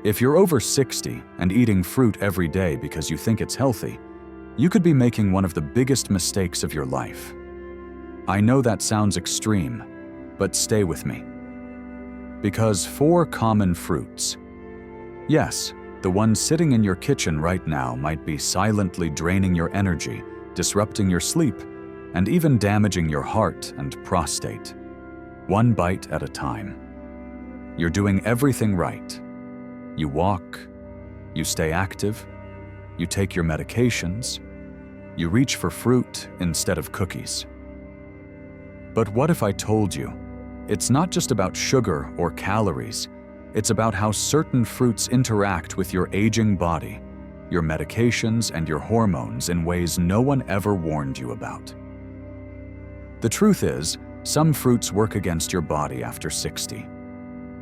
If you're over 60 and eating fruit every day because you think it's healthy, you could be making one of the biggest mistakes of your life. I know that sounds extreme, but stay with me. Because 4 common fruits. Yes, the one sitting in your kitchen right now might be silently draining your energy, disrupting your sleep, and even damaging your heart and prostate. One bite at a time. You're doing everything right. You walk, you stay active, you take your medications, you reach for fruit instead of cookies. But what if I told you, it's not just about sugar or calories, it's about how certain fruits interact with your aging body, your medications, and your hormones in ways no one ever warned you about. The truth is, some fruits work against your body after 60,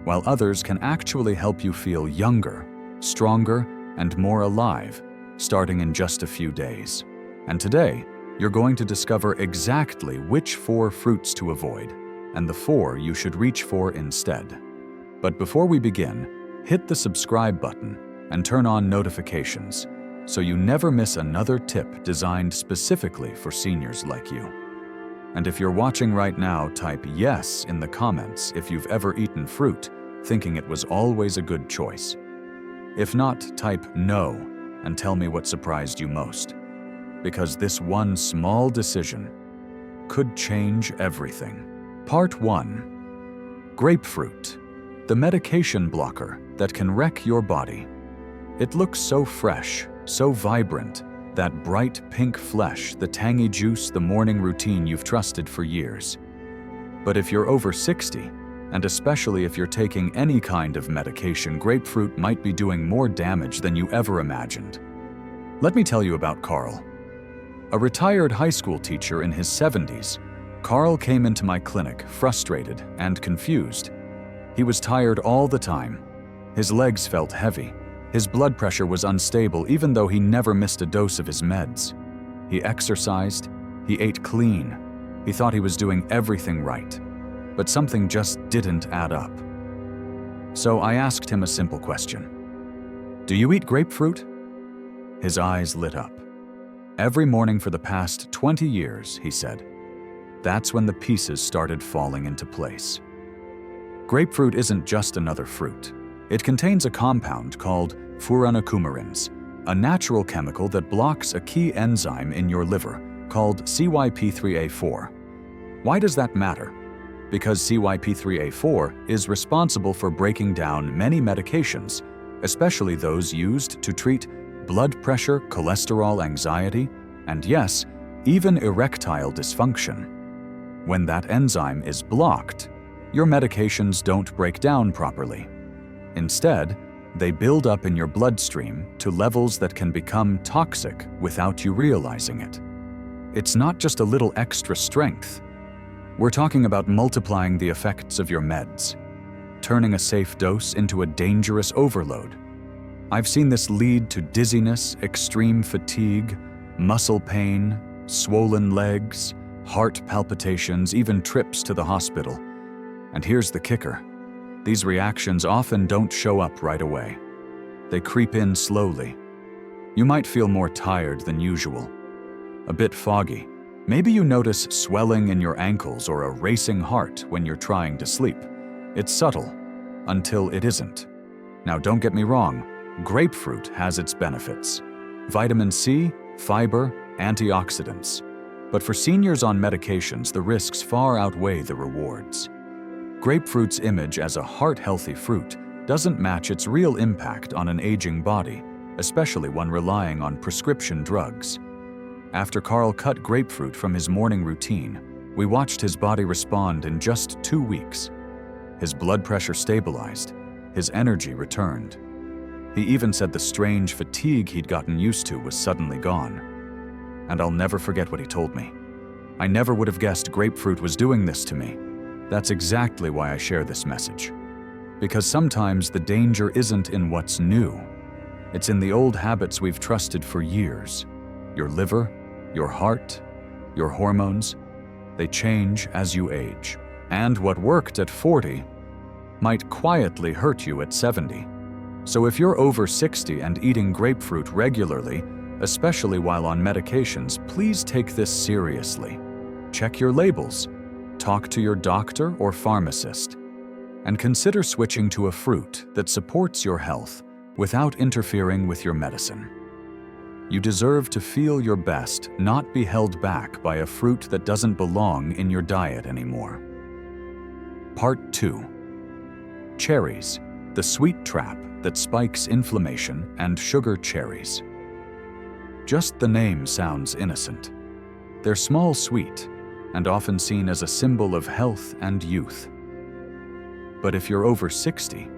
while others can actually help you feel younger, stronger, and more alive, starting in just a few days. And today, you're going to discover exactly which 4 fruits to avoid, and the 4 you should reach for instead. But before we begin, hit the subscribe button and turn on notifications so you never miss another tip designed specifically for seniors like you. And if you're watching right now, type yes in the comments if you've ever eaten fruit, thinking it was always a good choice. If not, type no and tell me what surprised you most. Because this one small decision could change everything. Part 1. Grapefruit, the medication blocker that can wreck your body. It looks so fresh, so vibrant, that bright pink flesh, the tangy juice, the morning routine you've trusted for years. But if you're over 60, and especially if you're taking any kind of medication, grapefruit might be doing more damage than you ever imagined. Let me tell you about Carl. A retired high school teacher in his 70s, Carl came into my clinic frustrated and confused. He was tired all the time. His legs felt heavy. His blood pressure was unstable even though he never missed a dose of his meds. He exercised, he ate clean. He thought he was doing everything right, but something just didn't add up. So I asked him a simple question. Do you eat grapefruit? His eyes lit up. Every morning for the past 20 years, he said. That's when the pieces started falling into place. Grapefruit isn't just another fruit. It contains a compound called furanocoumarins, a natural chemical that blocks a key enzyme in your liver called CYP3A4. Why does that matter? Because CYP3A4 is responsible for breaking down many medications, especially those used to treat blood pressure, cholesterol, anxiety, and yes, even erectile dysfunction. When that enzyme is blocked, your medications don't break down properly. Instead, they build up in your bloodstream to levels that can become toxic without you realizing it. It's not just a little extra strength. We're talking about multiplying the effects of your meds, turning a safe dose into a dangerous overload. I've seen this lead to dizziness, extreme fatigue, muscle pain, swollen legs, heart palpitations, even trips to the hospital. And here's the kicker. These reactions often don't show up right away. They creep in slowly. You might feel more tired than usual, a bit foggy. Maybe you notice swelling in your ankles or a racing heart when you're trying to sleep. It's subtle, until it isn't. Now don't get me wrong, grapefruit has its benefits. Vitamin C, fiber, antioxidants. But for seniors on medications, the risks far outweigh the rewards. Grapefruit's image as a heart-healthy fruit doesn't match its real impact on an aging body, especially one relying on prescription drugs. After Carl cut grapefruit from his morning routine, we watched his body respond in just 2 weeks. His blood pressure stabilized, his energy returned. He even said the strange fatigue he'd gotten used to was suddenly gone. And I'll never forget what he told me. I never would have guessed grapefruit was doing this to me. That's exactly why I share this message. Because sometimes the danger isn't in what's new. It's in the old habits we've trusted for years. Your liver, your heart, your hormones, they change as you age. And what worked at 40 might quietly hurt you at 70. So if you're over 60 and eating grapefruit regularly, especially while on medications, please take this seriously. Check your labels, talk to your doctor or pharmacist, and consider switching to a fruit that supports your health without interfering with your medicine. You deserve to feel your best, not be held back by a fruit that doesn't belong in your diet anymore. Part 2. Cherries, the sweet trap that spikes inflammation, and sugar cherries. Just the name sounds innocent. They're small, sweet, and often seen as a symbol of health and youth. But if you're over 60,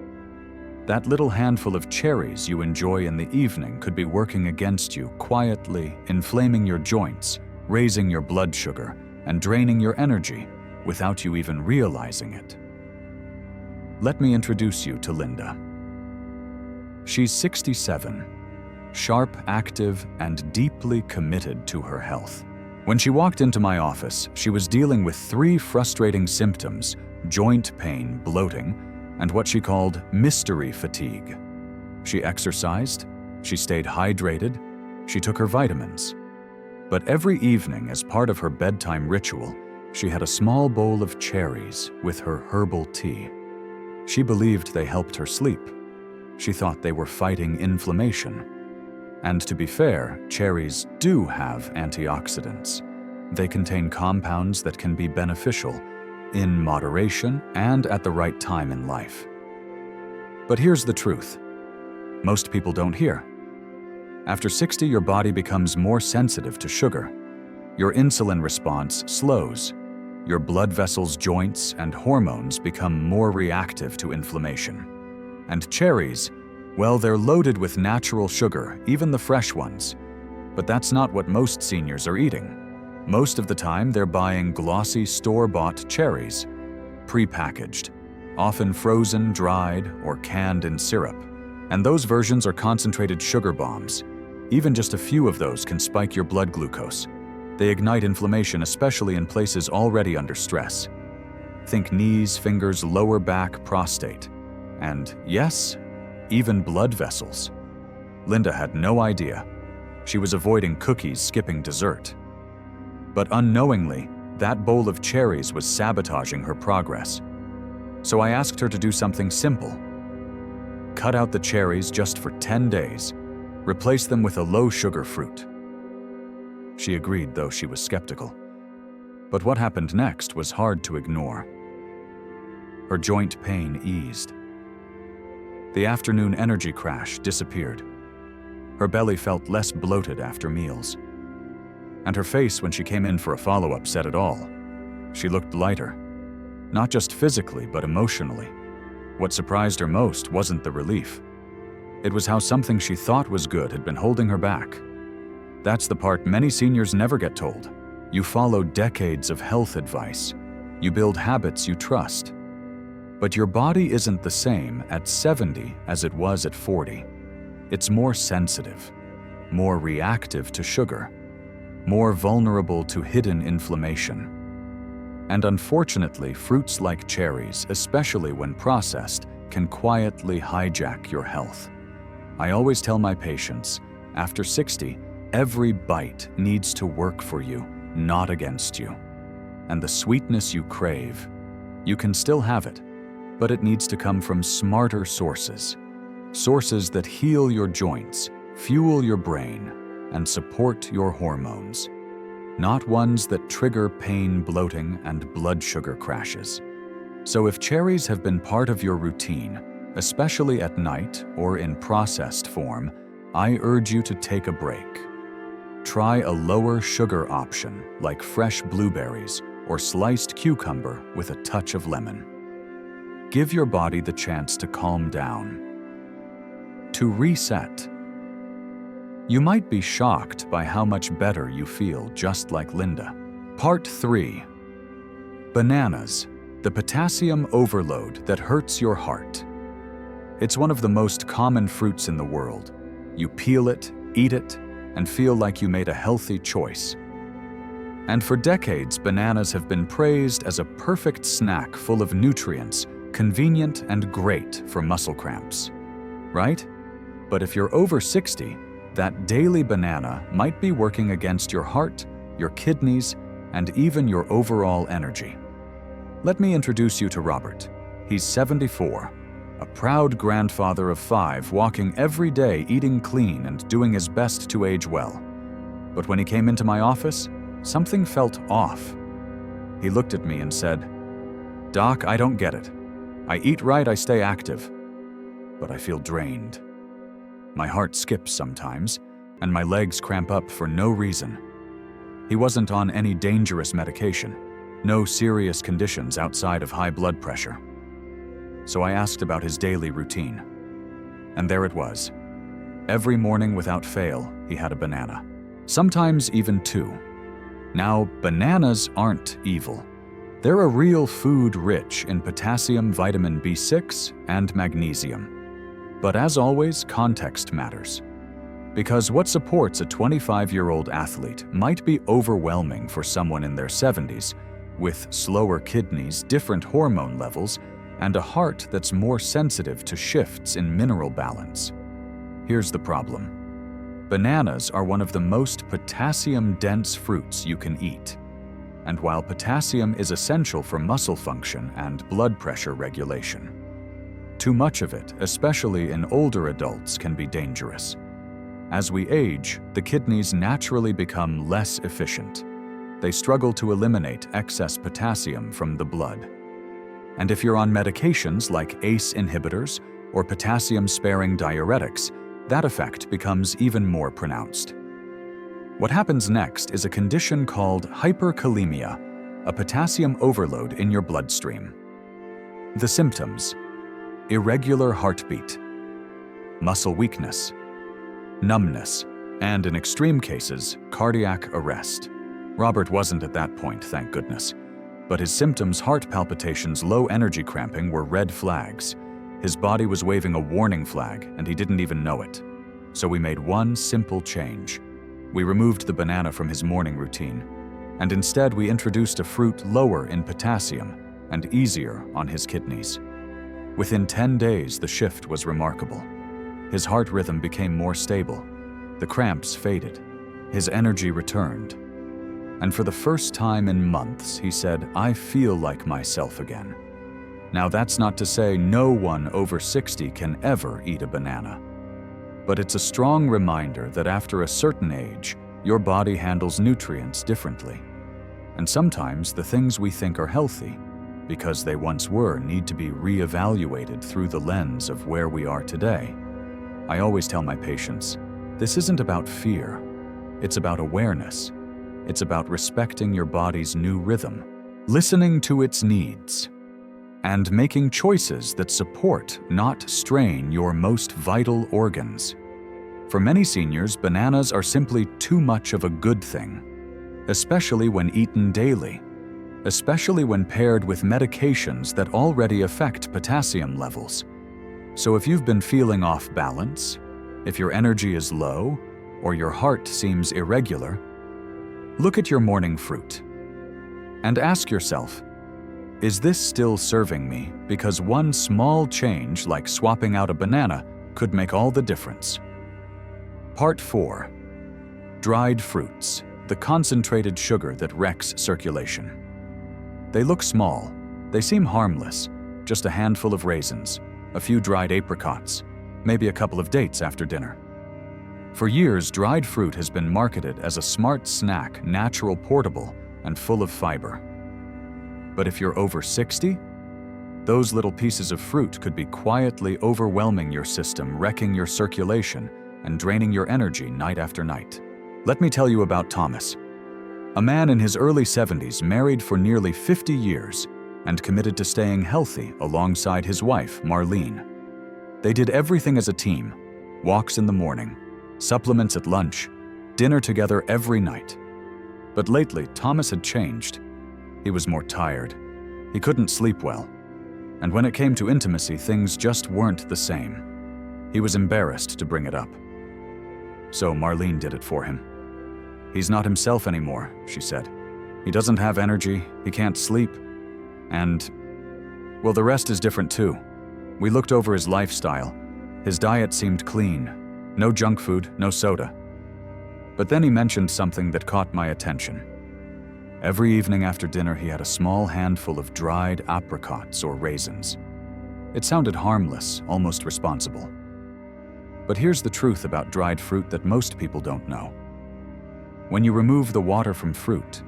that little handful of cherries you enjoy in the evening could be working against you, quietly inflaming your joints, raising your blood sugar, and draining your energy without you even realizing it. Let me introduce you to Linda. She's 67, sharp, active, and deeply committed to her health. When she walked into my office, she was dealing with 3 frustrating symptoms: joint pain, bloating, and what she called mystery fatigue. She exercised, she stayed hydrated, she took her vitamins. But every evening, as part of her bedtime ritual, she had a small bowl of cherries with her herbal tea. She believed they helped her sleep. She thought they were fighting inflammation. And to be fair, cherries do have antioxidants. They contain compounds that can be beneficial in moderation and at the right time in life. But here's the truth. Most people don't hear. After 60, your body becomes more sensitive to sugar. Your insulin response slows. Your blood vessels, joints, and hormones become more reactive to inflammation. And cherries, well, they're loaded with natural sugar, even the fresh ones. But that's not what most seniors are eating. Most of the time, they're buying glossy store-bought cherries, pre-packaged, often frozen, dried, or canned in syrup. And those versions are concentrated sugar bombs. Even just a few of those can spike your blood glucose. They ignite inflammation, especially in places already under stress. Think knees, fingers, lower back, prostate. And yes, even blood vessels. Linda had no idea. She was avoiding cookies, skipping dessert. But unknowingly, that bowl of cherries was sabotaging her progress. So I asked her to do something simple. Cut out the cherries just for 10 days. Replace them with a low-sugar fruit. She agreed, though she was skeptical. But what happened next was hard to ignore. Her joint pain eased. The afternoon energy crash disappeared. Her belly felt less bloated after meals. And her face, when she came in for a follow-up, said it all. She looked lighter, not just physically, but emotionally. What surprised her most wasn't the relief. It was how something she thought was good had been holding her back. That's the part many seniors never get told. You follow decades of health advice. You build habits you trust. But your body isn't the same at 70 as it was at 40. It's more sensitive, more reactive to sugar, more vulnerable to hidden inflammation. And unfortunately, fruits like cherries, especially when processed, can quietly hijack your health. I always tell my patients, after 60, every bite needs to work for you, not against you. And the sweetness you crave, you can still have it, but it needs to come from smarter sources. Sources that heal your joints, fuel your brain, and support your hormones. Not ones that trigger pain, bloating, and blood sugar crashes. So if cherries have been part of your routine, especially at night or in processed form, I urge you to take a break. Try a lower sugar option like fresh blueberries or sliced cucumber with a touch of lemon. Give your body the chance to calm down, to reset. You might be shocked by how much better you feel, just like Linda. Part 3. Bananas, the potassium overload that hurts your heart. It's one of the most common fruits in the world. You peel it, eat it, and feel like you made a healthy choice. And for decades, bananas have been praised as a perfect snack full of nutrients, convenient and great for muscle cramps. right? But if you're over 60, that daily banana might be working against your heart, your kidneys, and even your overall energy. Let me introduce you to Robert. He's 74, a proud grandfather of 5, walking every day, eating clean, and doing his best to age well. But when he came into my office, something felt off. He looked at me and said, "Doc, I don't get it. I eat right, I stay active, but I feel drained. My heart skips sometimes, and my legs cramp up for no reason." He wasn't on any dangerous medication, no serious conditions outside of high blood pressure. So I asked about his daily routine. And there it was. Every morning without fail, he had a banana. Sometimes even 2. Now, bananas aren't evil. They're a real food rich in potassium, vitamin B6, and magnesium. But as always, context matters. Because what supports a 25-year-old athlete might be overwhelming for someone in their 70s, with slower kidneys, different hormone levels, and a heart that's more sensitive to shifts in mineral balance. Here's the problem. Bananas are one of the most potassium-dense fruits you can eat. And while potassium is essential for muscle function and blood pressure regulation, too much of it, especially in older adults, can be dangerous. As we age, the kidneys naturally become less efficient. They struggle to eliminate excess potassium from the blood. And if you're on medications like ACE inhibitors or potassium-sparing diuretics, that effect becomes even more pronounced. What happens next is a condition called hyperkalemia, a potassium overload in your bloodstream. The symptoms: irregular heartbeat, muscle weakness, numbness, and in extreme cases, cardiac arrest. Robert wasn't at that point, thank goodness. But his symptoms, heart palpitations, low energy cramping, were red flags. His body was waving a warning flag, and he didn't even know it. So we made one simple change. We removed the banana from his morning routine, and instead we introduced a fruit lower in potassium and easier on his kidneys. Within 10 days, the shift was remarkable. His heart rhythm became more stable. The cramps faded. His energy returned. And for the first time in months, he said, "I feel like myself again." Now, that's not to say no one over 60 can ever eat a banana. But it's a strong reminder that after a certain age, your body handles nutrients differently. And sometimes the things we think are healthy, because they once were, need to be reevaluated through the lens of where we are today. I always tell my patients, this isn't about fear. It's about awareness. It's about respecting your body's new rhythm, listening to its needs, and making choices that support, not strain, your most vital organs. For many seniors, bananas are simply too much of a good thing, especially when eaten daily, especially when paired with medications that already affect potassium levels. So if you've been feeling off balance, if your energy is low, or your heart seems irregular, look at your morning fruit and ask yourself, is this still serving me? Because one small change, like swapping out a banana, could make all the difference. Part 4. Dried fruits, the concentrated sugar that wrecks circulation. They look small. They seem harmless, just a handful of raisins, a few dried apricots, maybe a couple of dates after dinner. For years, dried fruit has been marketed as a smart snack, natural, portable, and full of fiber. But if you're over 60, those little pieces of fruit could be quietly overwhelming your system, wrecking your circulation, and draining your energy night after night. Let me tell you about Thomas, a man in his early 70s, married for nearly 50 years, and committed to staying healthy alongside his wife, Marlene. They did everything as a team: walks in the morning, supplements at lunch, dinner together every night. But lately, Thomas had changed. He was more tired. He couldn't sleep well. And when it came to intimacy, things just weren't the same. He was embarrassed to bring it up. So Marlene did it for him. "He's not himself anymore," she said. "He doesn't have energy, he can't sleep. And, well, the rest is different too. We looked over his lifestyle, His diet seemed clean. No junk food, no soda. But then he mentioned something that caught my attention. Every evening after dinner, he had a small handful of dried apricots or raisins. It sounded harmless, almost responsible. But here's the truth about dried fruit that most people don't know. When you remove the water from fruit,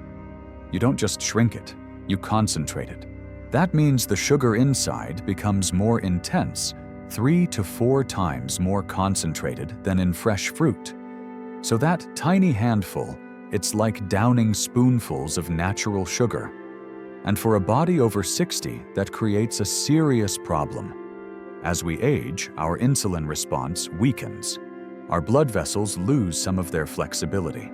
you don't just shrink it, you concentrate it. That means the sugar inside becomes more intense, 3 to 4 times more concentrated than in fresh fruit. So that tiny handful, it's like downing spoonfuls of natural sugar. And for a body over 60, that creates a serious problem. As we age, our insulin response weakens. Our blood vessels lose some of their flexibility.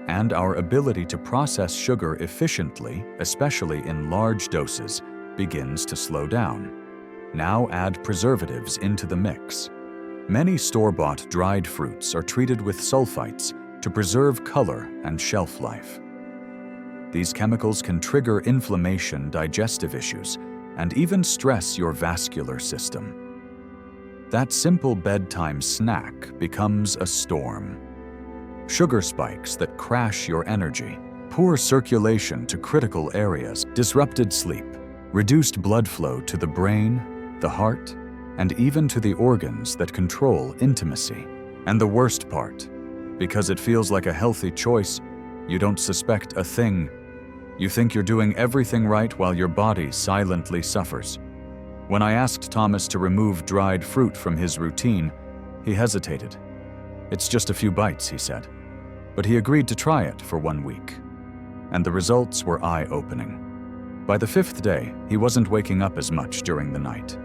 And our ability to process sugar efficiently, especially in large doses, begins to slow down. Now add preservatives into the mix. Many store-bought dried fruits are treated with sulfites to preserve color and shelf life. These chemicals can trigger inflammation, digestive issues, and even stress your vascular system. That simple bedtime snack becomes a storm. Sugar spikes that crash your energy, poor circulation to critical areas, disrupted sleep, reduced blood flow to the brain, the heart, and even to the organs that control intimacy. And the worst part, because it feels like a healthy choice, you don't suspect a thing. You think you're doing everything right while your body silently suffers. When I asked Thomas to remove dried fruit from his routine, he hesitated. "It's just a few bites," he said. But he agreed to try it for 1 week. And the results were eye-opening. By the 5th day, he wasn't waking up as much during the night.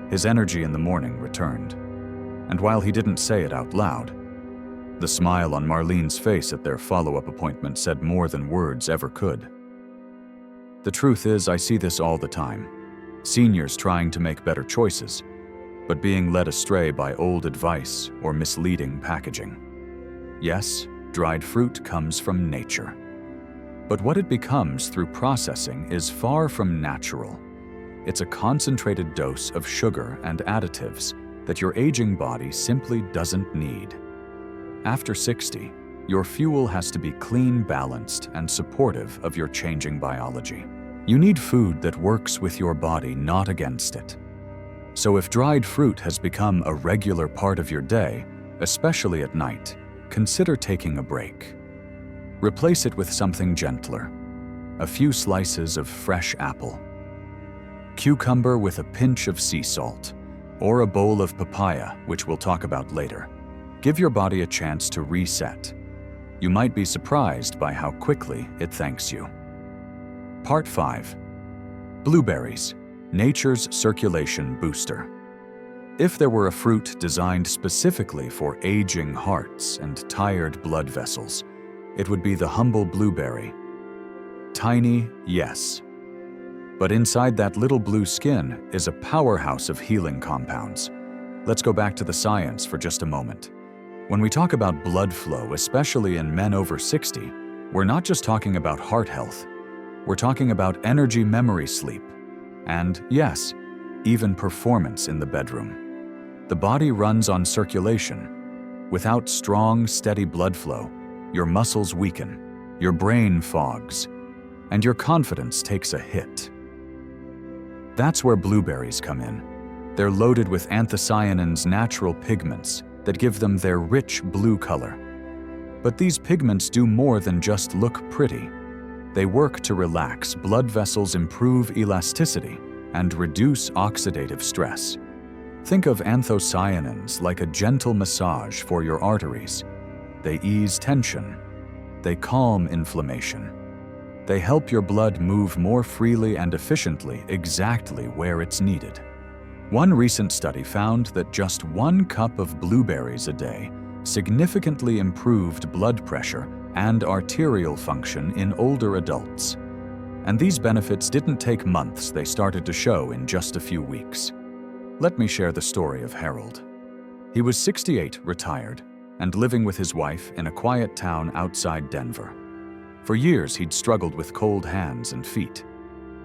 His energy in the morning returned. And while he didn't say it out loud, the smile on Marlene's face at their follow-up appointment said more than words ever could. The truth is, I see this all the time. Seniors trying to make better choices, but being led astray by old advice or misleading packaging. Yes, dried fruit comes from nature. But what it becomes through processing is far from natural. It's a concentrated dose of sugar and additives that your aging body simply doesn't need. After 60, your fuel has to be clean, balanced, and supportive of your changing biology. You need food that works with your body, not against it. So if dried fruit has become a regular part of your day, especially at night, consider taking a break. Replace it with something gentler. A few slices of fresh apple, cucumber with a pinch of sea salt, or a bowl of papaya, which we'll talk about later. Give your body a chance to reset. You might be surprised by how quickly it thanks you. Part 5. Blueberries, nature's circulation booster. If there were a fruit designed specifically for aging hearts and tired blood vessels, it would be the humble blueberry. Tiny, yes. But inside that little blue skin is a powerhouse of healing compounds. Let's go back to the science for just a moment. When we talk about blood flow, especially in men over 60, we're not just talking about heart health. We're talking about energy, memory, sleep, and yes, even performance in the bedroom. The body runs on circulation. Without strong, steady blood flow, your muscles weaken, your brain fogs, and your confidence takes a hit. That's where blueberries come in. They're loaded with anthocyanins, natural pigments that give them their rich blue color. But these pigments do more than just look pretty. They work to relax blood vessels, improve elasticity, and reduce oxidative stress. Think of anthocyanins like a gentle massage for your arteries. They ease tension. They calm inflammation. They help your blood move more freely and efficiently exactly where it's needed. One recent study found that just 1 cup of blueberries a day significantly improved blood pressure and arterial function in older adults. And these benefits didn't take months, they started to show in just a few weeks. Let me share the story of Harold. He was 68, retired, and living with his wife in a quiet town outside Denver. For years, he'd struggled with cold hands and feet.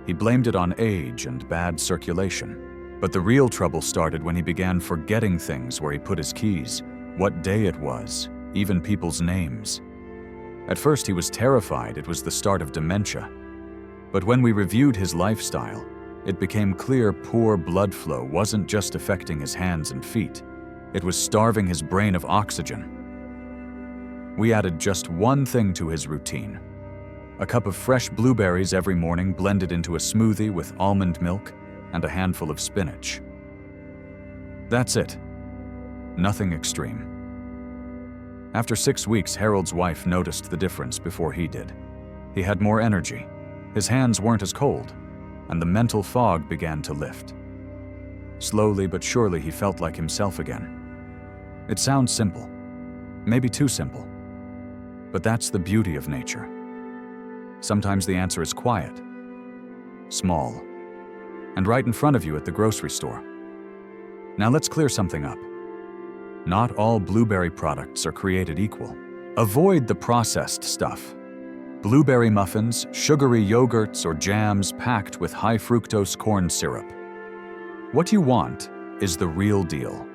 He blamed it on age and bad circulation. But the real trouble started when he began forgetting things, where he put his keys, what day it was, even people's names. At first he was terrified it was the start of dementia. But when we reviewed his lifestyle, it became clear poor blood flow wasn't just affecting his hands and feet, it was starving his brain of oxygen. We added just one thing to his routine: a cup of fresh blueberries every morning blended into a smoothie with almond milk and a handful of spinach. That's it. Nothing extreme. After 6 weeks, Harold's wife noticed the difference before he did. He had more energy, his hands weren't as cold, and the mental fog began to lift. Slowly but surely, he felt like himself again. It sounds simple, maybe too simple, but that's the beauty of nature. Sometimes the answer is quiet, small, and right in front of you at the grocery store. Now let's clear something up. Not all blueberry products are created equal. Avoid the processed stuff. Blueberry muffins, sugary yogurts, or jams packed with high fructose corn syrup. What you want is the real deal.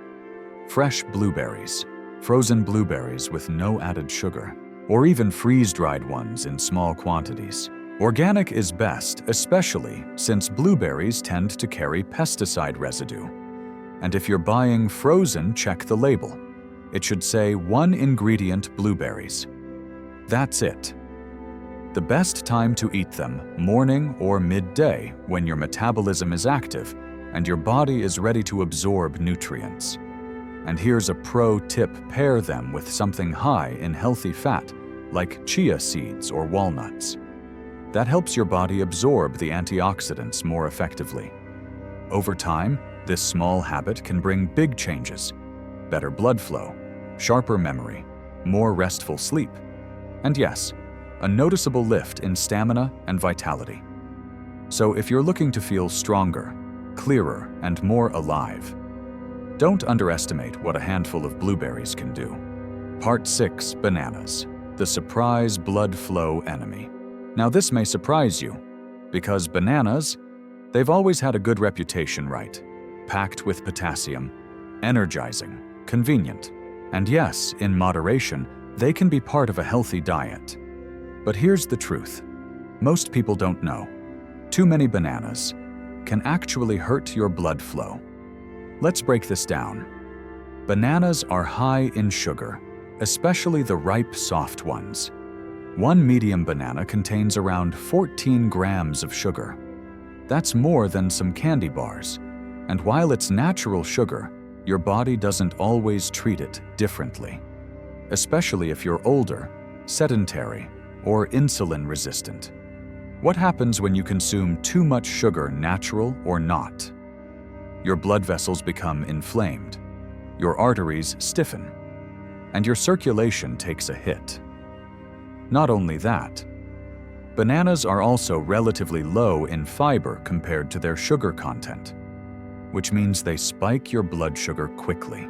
Fresh blueberries, frozen blueberries with no added sugar, or even freeze-dried ones in small quantities. Organic is best, especially since blueberries tend to carry pesticide residue. And if you're buying frozen, check the label. It should say 1 ingredient blueberries. That's it. The best time to eat them, morning or midday, when your metabolism is active and your body is ready to absorb nutrients. And here's a pro tip: pair them with something high in healthy fat, like chia seeds or walnuts. That helps your body absorb the antioxidants more effectively. Over time, this small habit can bring big changes: better blood flow, sharper memory, more restful sleep, and yes, a noticeable lift in stamina and vitality. So if you're looking to feel stronger, clearer, and more alive, don't underestimate what a handful of blueberries can do. Part 6: Bananas, the surprise blood flow enemy. Now this may surprise you, because bananas, they've always had a good reputation, right? Packed with potassium, energizing, convenient, and yes, in moderation, they can be part of a healthy diet. But here's the truth: most people don't know. Too many bananas can actually hurt your blood flow. Let's break this down. Bananas are high in sugar, especially the ripe, soft ones. One medium banana contains around 14 grams of sugar. That's more than some candy bars. And while it's natural sugar, your body doesn't always treat it differently, especially if you're older, sedentary, or insulin resistant. What happens when you consume too much sugar, natural or not? Your blood vessels become inflamed, your arteries stiffen, and your circulation takes a hit. Not only that, bananas are also relatively low in fiber compared to their sugar content, which means they spike your blood sugar quickly.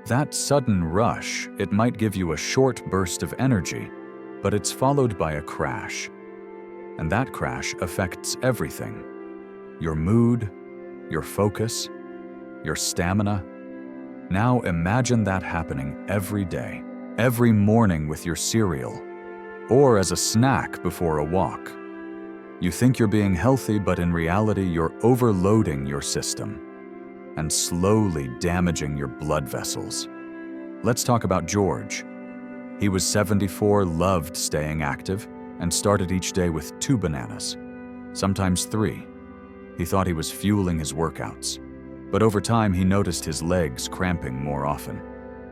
That sudden rush, it might give you a short burst of energy, but it's followed by a crash. And that crash affects everything: your mood, your focus, your stamina. Now imagine that happening every day, every morning with your cereal, or as a snack before a walk. You think you're being healthy, but in reality, you're overloading your system and slowly damaging your blood vessels. Let's talk about George. He was 74, loved staying active, and started each day with 2 bananas, sometimes 3. He thought he was fueling his workouts, but over time he noticed his legs cramping more often.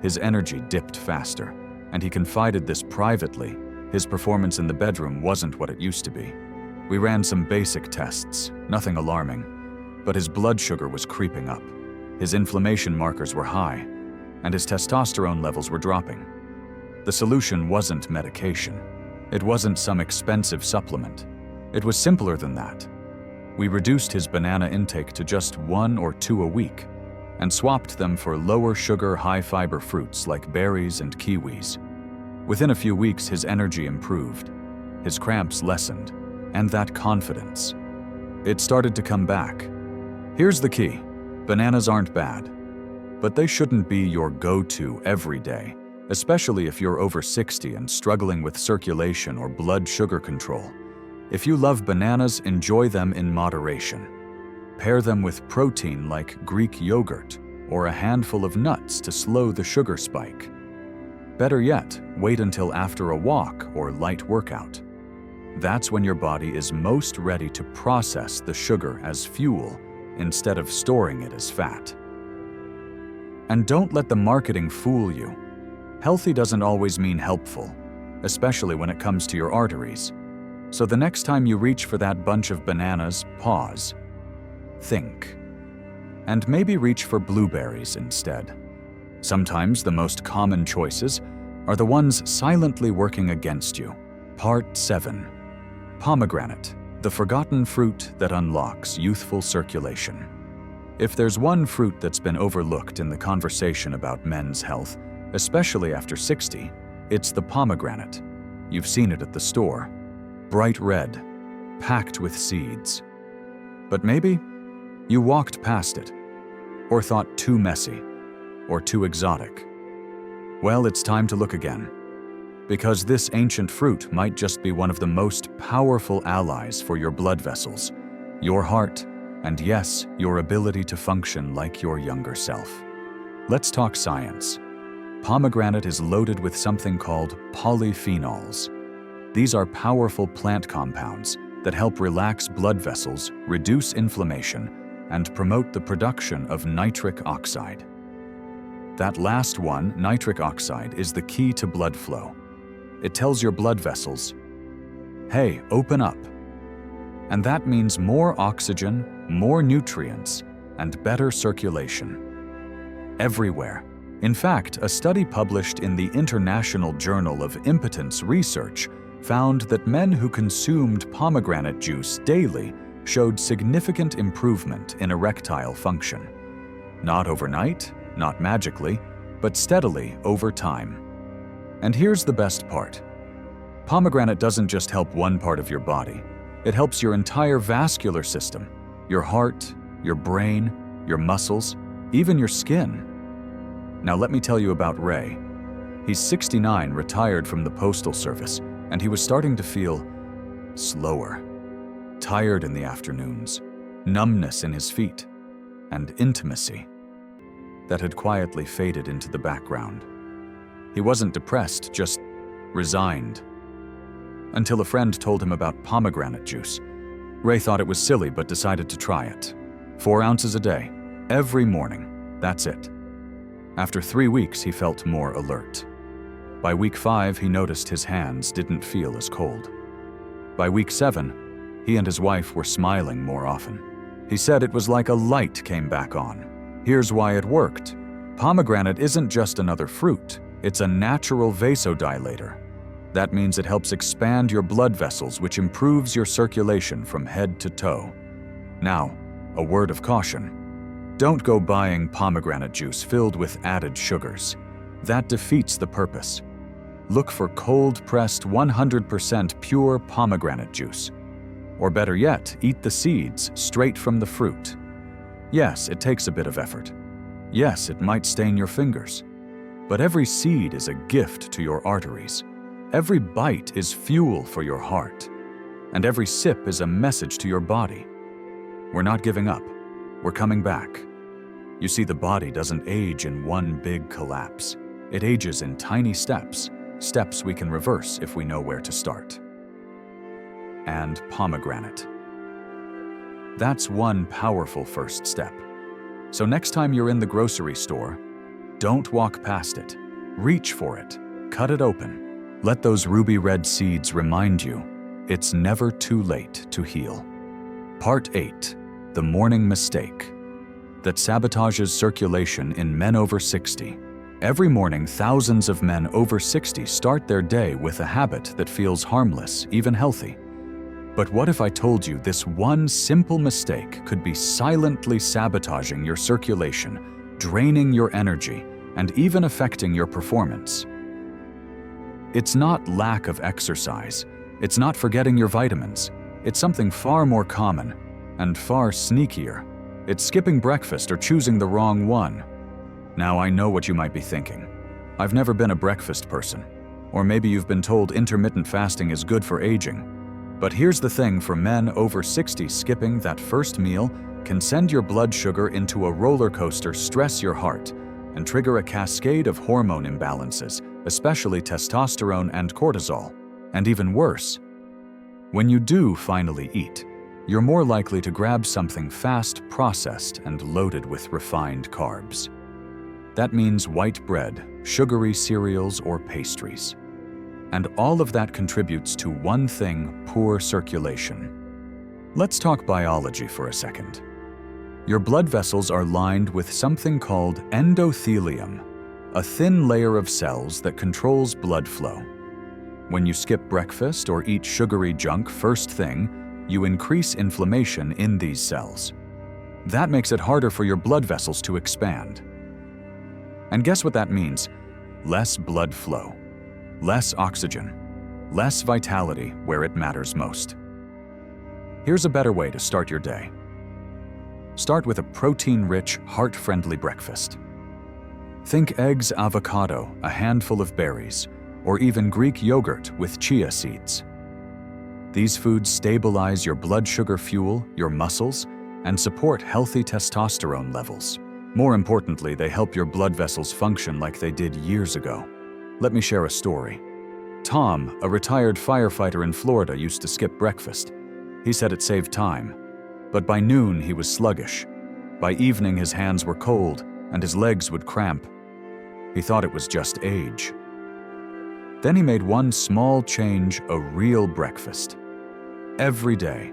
His energy dipped faster, and he confided this privately. His performance in the bedroom wasn't what it used to be. We ran some basic tests, nothing alarming, but his blood sugar was creeping up. His inflammation markers were high, and his testosterone levels were dropping. The solution wasn't medication. It wasn't some expensive supplement. It was simpler than that. We reduced his banana intake to just 1 or 2 a week and swapped them for lower sugar, high fiber fruits like berries and kiwis. Within a few weeks, his energy improved, his cramps lessened, and that confidence, it started to come back. Here's the key: Bananas aren't bad, but they shouldn't be your go-to every day, especially if you're over 60 and struggling with circulation or blood sugar control. If you love bananas, enjoy them in moderation. Pair them with protein like Greek yogurt or a handful of nuts to slow the sugar spike. Better yet, wait until after a walk or light workout. That's when your body is most ready to process the sugar as fuel instead of storing it as fat. And don't let the marketing fool you. Healthy doesn't always mean helpful, especially when it comes to your arteries. So the next time you reach for that bunch of bananas, pause, think, and maybe reach for blueberries instead. Sometimes the most common choices are the ones silently working against you. Part 7. Pomegranate, the forgotten fruit that unlocks youthful circulation. If there's one fruit that's been overlooked in the conversation about men's health, especially after 60, it's the pomegranate. You've seen it at the store. Bright red, packed with seeds. But maybe you walked past it, or thought too messy, or too exotic. Well, it's time to look again, because this ancient fruit might just be one of the most powerful allies for your blood vessels, your heart, and yes, your ability to function like your younger self. Let's talk science. Pomegranate is loaded with something called polyphenols. These are powerful plant compounds that help relax blood vessels, reduce inflammation, and promote the production of nitric oxide. That last one, nitric oxide, is the key to blood flow. It tells your blood vessels, hey, open up. And that means more oxygen, more nutrients, and better circulation. Everywhere. In fact, a study published in the International Journal of Impotence Research found that men who consumed pomegranate juice daily showed significant improvement in erectile function. Not overnight, not magically, but steadily over time. And here's the best part. Pomegranate doesn't just help one part of your body. It helps your entire vascular system, your heart, your brain, your muscles, even your skin. Now let me tell you about Ray. He's 69, retired from the Postal Service, and he was starting to feel slower, tired in the afternoons, numbness in his feet, and intimacy that had quietly faded into the background. He wasn't depressed, just resigned. Until a friend told him about pomegranate juice. Ray thought it was silly but decided to try it. 4 ounces a day, every morning, that's it. After 3 weeks, he felt more alert. By week 5, he noticed his hands didn't feel as cold. By week 7, he and his wife were smiling more often. He said it was like a light came back on. Here's why it worked. Pomegranate isn't just another fruit, it's a natural vasodilator. That means it helps expand your blood vessels, which improves your circulation from head to toe. Now, a word of caution. Don't go buying pomegranate juice filled with added sugars. That defeats the purpose. Look for cold-pressed 100% pure pomegranate juice. Or better yet, eat the seeds straight from the fruit. Yes, it takes a bit of effort. Yes, it might stain your fingers. But every seed is a gift to your arteries. Every bite is fuel for your heart. And every sip is a message to your body. We're not giving up. We're coming back. You see, the body doesn't age in one big collapse. It ages in tiny steps, steps we can reverse if we know where to start. And pomegranate. That's one powerful first step. So next time you're in the grocery store, don't walk past it. Reach for it. Cut it open. Let those ruby red seeds remind you it's never too late to heal. Part 8. The morning mistake that sabotages circulation in men over 60. Every morning, thousands of men over 60 start their day with a habit that feels harmless, even healthy. But what if I told you this one simple mistake could be silently sabotaging your circulation, draining your energy, and even affecting your performance? It's not lack of exercise. It's not forgetting your vitamins. It's something far more common and far sneakier. It's skipping breakfast or choosing the wrong one. Now I know what you might be thinking. I've never been a breakfast person. Or maybe you've been told intermittent fasting is good for aging. But here's the thing, for men over 60, skipping that first meal can send your blood sugar into a roller coaster, stress your heart, and trigger a cascade of hormone imbalances, especially testosterone and cortisol. And even worse, when you do finally eat, you're more likely to grab something fast, processed, and loaded with refined carbs. That means white bread, sugary cereals, or pastries. And all of that contributes to one thing: poor circulation. Let's talk biology for a second. Your blood vessels are lined with something called endothelium, a thin layer of cells that controls blood flow. When you skip breakfast or eat sugary junk first thing, you increase inflammation in these cells. That makes it harder for your blood vessels to expand. And guess what that means? Less blood flow, less oxygen, less vitality where it matters most. Here's a better way to start your day. Start with a protein-rich, heart-friendly breakfast. Think eggs, avocado, a handful of berries, or even Greek yogurt with chia seeds. These foods stabilize your blood sugar, fuel your muscles, and support healthy testosterone levels. More importantly, they help your blood vessels function like they did years ago. Let me share a story. Tom, a retired firefighter in Florida, used to skip breakfast. He said it saved time. But by noon, he was sluggish. By evening, his hands were cold and his legs would cramp. He thought it was just age. Then he made one small change a real breakfast. Every day.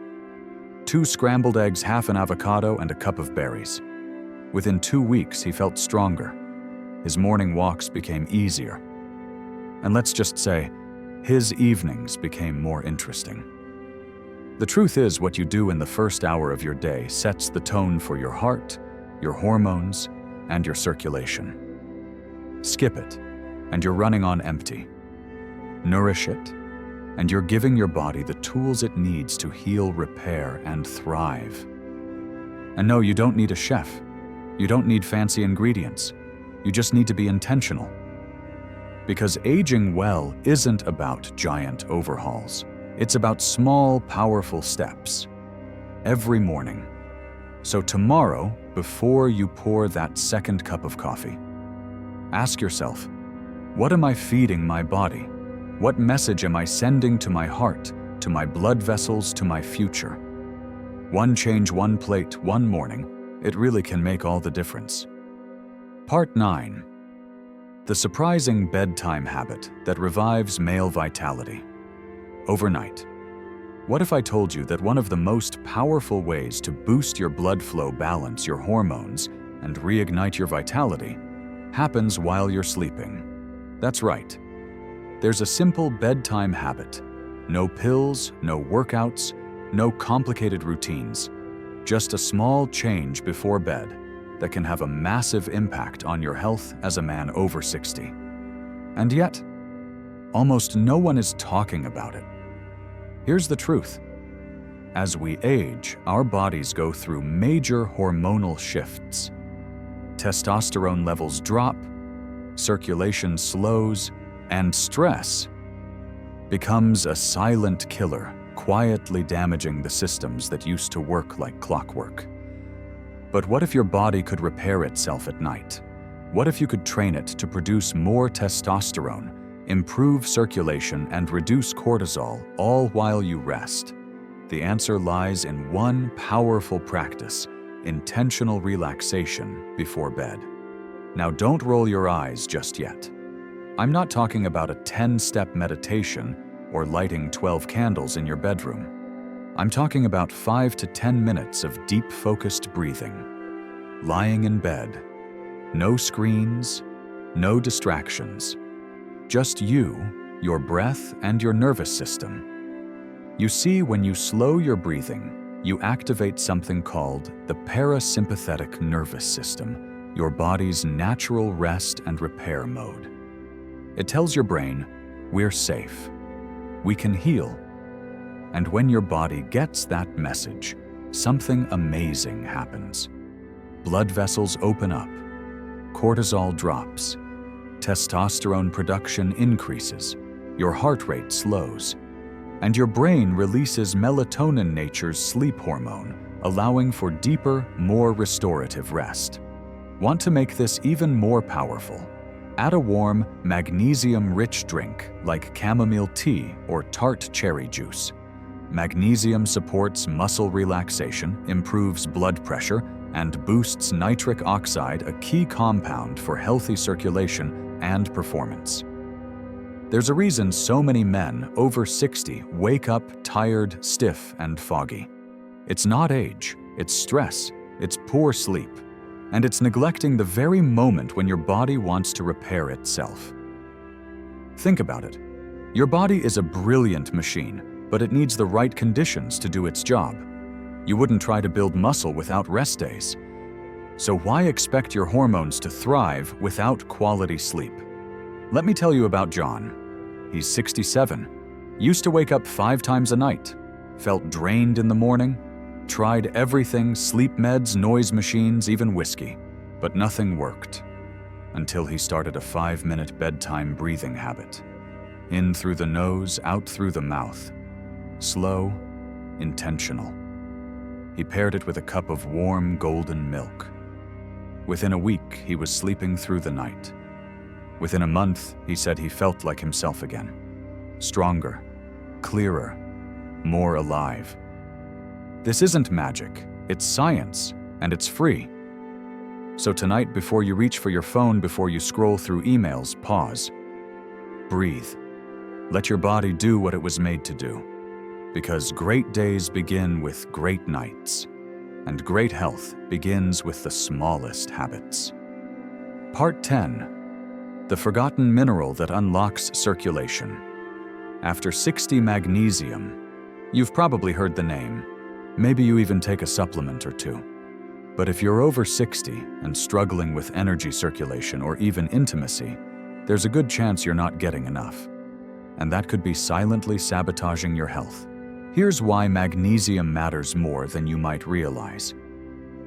2 scrambled eggs, half an avocado, and a cup of berries. Within 2 weeks, he felt stronger. His morning walks became easier. And let's just say, his evenings became more interesting. The truth is, what you do in the first hour of your day sets the tone for your heart, your hormones, and your circulation. Skip it, and you're running on empty. Nourish it, and you're giving your body the tools it needs to heal, repair, and thrive. And no, you don't need a chef. You don't need fancy ingredients. You just need to be intentional. Because aging well isn't about giant overhauls. It's about small, powerful steps. Every morning. So tomorrow, before you pour that second cup of coffee, ask yourself, what am I feeding my body? What message am I sending to my heart, to my blood vessels, to my future? One change, one plate, one morning, it really can make all the difference. Part 9. The surprising bedtime habit that revives male vitality. Overnight. What if I told you that one of the most powerful ways to boost your blood flow, balance your hormones, and reignite your vitality happens while you're sleeping? That's right. There's a simple bedtime habit. No pills, no workouts, no complicated routines. Just a small change before bed that can have a massive impact on your health as a man over 60. And yet, almost no one is talking about it. Here's the truth. As we age, our bodies go through major hormonal shifts. Testosterone levels drop, circulation slows, and stress becomes a silent killer, quietly damaging the systems that used to work like clockwork. But what if your body could repair itself at night? What if you could train it to produce more testosterone, improve circulation, and reduce cortisol, all while you rest? The answer lies in one powerful practice: intentional relaxation before bed. Now, don't roll your eyes just yet. I'm not talking about a 10-step meditation or lighting 12 candles in your bedroom. I'm talking about 5 to 10 minutes of deep, focused breathing. Lying in bed. No screens, no distractions. Just you, your breath, and your nervous system. You see, when you slow your breathing, you activate something called the parasympathetic nervous system, your body's natural rest and repair mode. It tells your brain, we're safe. We can heal. And when your body gets that message, something amazing happens. blood vessels open up, cortisol drops, testosterone production increases, your heart rate slows, and your brain releases melatonin, nature's sleep hormone, allowing for deeper, more restorative rest. Want to make this even more powerful? Add a warm, magnesium-rich drink like chamomile tea or tart cherry juice. Magnesium supports muscle relaxation, improves blood pressure, and boosts nitric oxide, a key compound for healthy circulation and performance. There's a reason so many men over 60 wake up tired, stiff, and foggy. It's not age, it's stress, it's poor sleep, and it's neglecting the very moment when your body wants to repair itself. Think about it. Your body is a brilliant machine, but it needs the right conditions to do its job. You wouldn't try to build muscle without rest days. So why expect your hormones to thrive without quality sleep? Let me tell you about John. He's 67, used to wake up 5 times a night, felt drained in the morning, tried everything, sleep meds, noise machines, even whiskey, but nothing worked. Until he started a 5-minute bedtime breathing habit. In through the nose, out through the mouth. Slow, intentional. He paired it with a cup of warm, golden milk. Within a week, he was sleeping through the night. Within a month, he said he felt like himself again. Stronger, clearer, more alive. This isn't magic, it's science, and it's free. So tonight, before you reach for your phone, before you scroll through emails, pause. Breathe. Let your body do what it was made to do. Because great days begin with great nights, and great health begins with the smallest habits. Part 10. The forgotten mineral that unlocks circulation. After 60 magnesium, you've probably heard the name. Maybe you even take a supplement or two. But if you're over 60 and struggling with energy circulation or even intimacy, there's a good chance you're not getting enough. And that could be silently sabotaging your health. Here's why magnesium matters more than you might realize.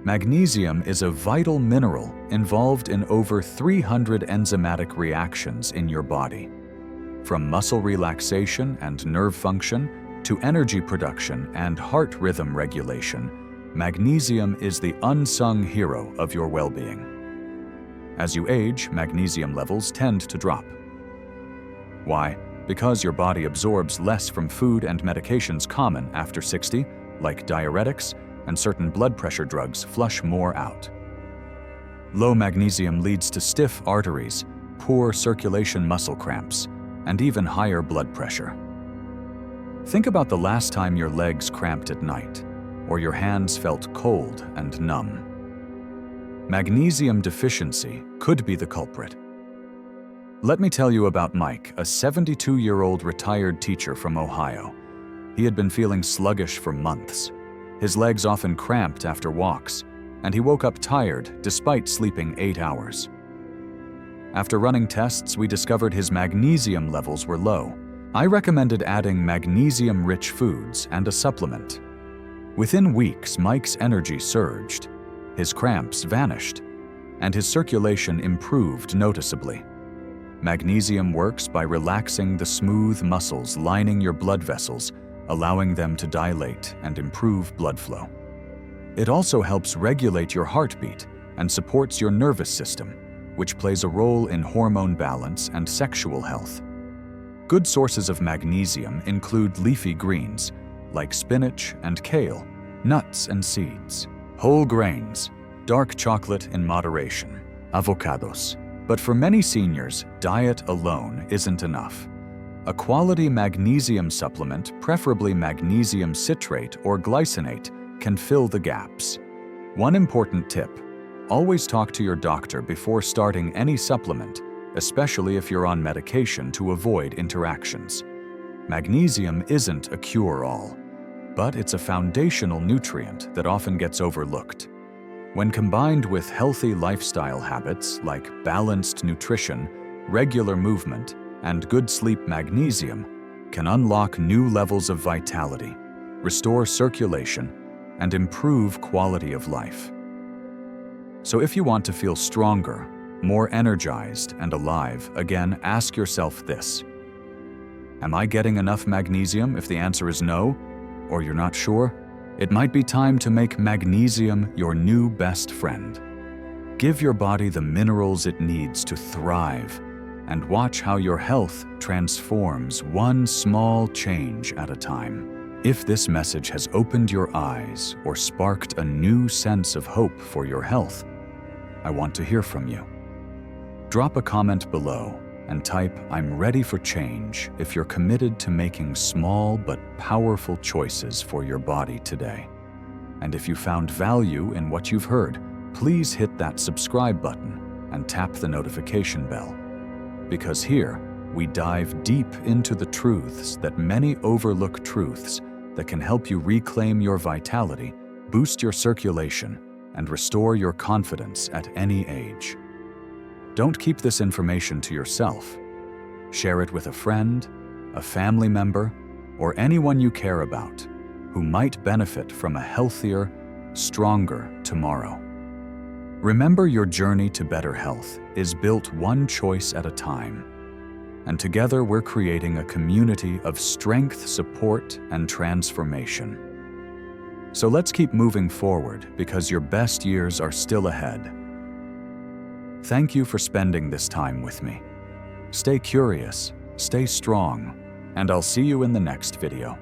Magnesium is a vital mineral involved in over 300 enzymatic reactions in your body. From muscle relaxation and nerve function to energy production and heart rhythm regulation, magnesium is the unsung hero of your well-being. As you age, magnesium levels tend to drop. Why? Because your body absorbs less from food and medications common after 60, like diuretics, and certain blood pressure drugs flush more out. Low magnesium leads to stiff arteries, poor circulation, muscle cramps, and even higher blood pressure. Think about the last time your legs cramped at night, or your hands felt cold and numb. Magnesium deficiency could be the culprit. Let me tell you about Mike, a 72-year-old retired teacher from Ohio. He had been feeling sluggish for months. His legs often cramped after walks, and he woke up tired despite sleeping 8 hours. After running tests, we discovered his magnesium levels were low. I recommended adding magnesium-rich foods and a supplement. Within weeks, Mike's energy surged, his cramps vanished, and his circulation improved noticeably. Magnesium works by relaxing the smooth muscles lining your blood vessels, allowing them to dilate and improve blood flow. It also helps regulate your heartbeat and supports your nervous system, which plays a role in hormone balance and sexual health. Good sources of magnesium include leafy greens, like spinach and kale, nuts and seeds, whole grains, dark chocolate in moderation, avocados. But for many seniors, diet alone isn't enough. A quality magnesium supplement, preferably magnesium citrate or glycinate, can fill the gaps. One important tip: always talk to your doctor before starting any supplement, especially if you're on medication, to avoid interactions. Magnesium isn't a cure-all, but it's a foundational nutrient that often gets overlooked. When combined with healthy lifestyle habits like balanced nutrition, regular movement, and good sleep, magnesium can unlock new levels of vitality, restore circulation, and improve quality of life. So if you want to feel stronger, more energized and alive, again, ask yourself this. Am I getting enough magnesium? If the answer is no, or you're not sure, it might be time to make magnesium your new best friend. Give your body the minerals it needs to thrive, and watch how your health transforms one small change at a time. If this message has opened your eyes or sparked a new sense of hope for your health, I want to hear from you. Drop a comment below and type "I'm ready for change" if you're committed to making small but powerful choices for your body today. And if you found value in what you've heard, please hit that subscribe button and tap the notification bell. Because here, we dive deep into the truths that many overlook, truths that can help you reclaim your vitality, boost your circulation, and restore your confidence at any age. Don't keep this information to yourself. Share it with a friend, a family member, or anyone you care about who might benefit from a healthier, stronger tomorrow. Remember, your journey to better health is built one choice at a time. And together we're creating a community of strength, support, and transformation. So let's keep moving forward, because your best years are still ahead. Thank you for spending this time with me. Stay curious, stay strong, and I'll see you in the next video.